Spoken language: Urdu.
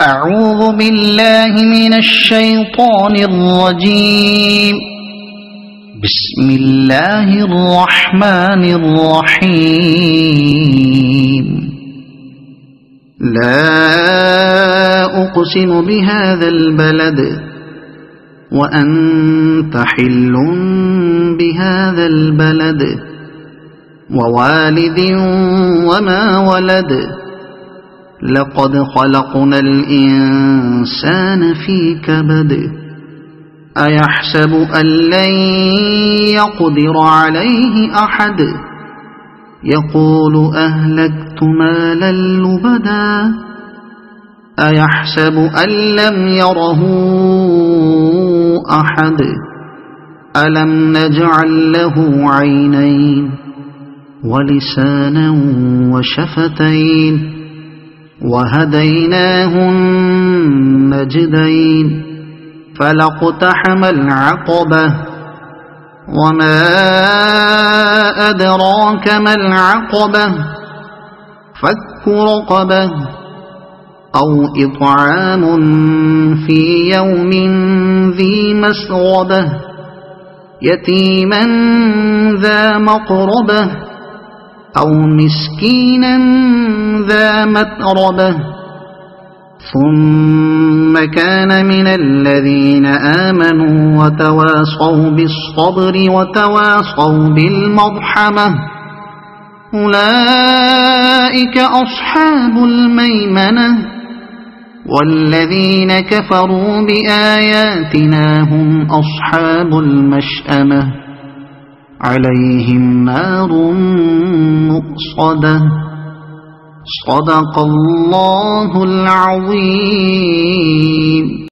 أعوذ بالله من الشيطان الرجيم. بسم الله الرحمن الرحيم. لا أقسم بهذا البلد وأنت حل بهذا البلد ووالد وما ولد لقد خلقنا الإنسان في كبد أيحسب أن لن يقدر عليه أحد يقول أهلكت مالا لبدا أيحسب أن لم يره أحد ألم نجعل له عينين ولسانا وشفتين وهديناه النجدين فلاقتحم العقبة وما أدراك ما العقبة فك رقبة أو إطعام في يوم ذي مسغبة يتيما ذا مقربة أو مسكينا ذا متربة ثم كان من الذين آمنوا وتواصوا بالصبر وتواصوا بالمرحمة أولئك أصحاب الميمنة والذين كفروا بآياتنا هم أصحاب المشأمة عليهم نار مؤصدة. صدق الله العظيم.